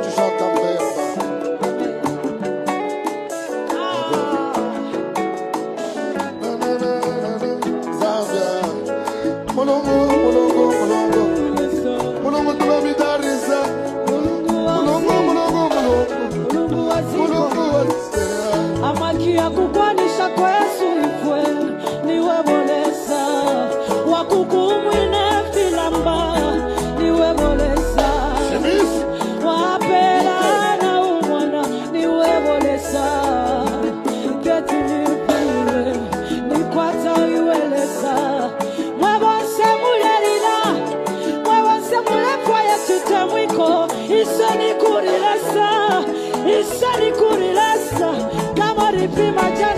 tu chantes en paix. Amakia kukwanisha kwa Yesu ikwe niwe bolesa wakukumwine filamba niwe bolesa wapela na umwana niwe bolesa keti nipile nikwata iwelesa mwebose mulelila mwebose mulekwa Yesu temwiko isani kurilesa kama ripima jana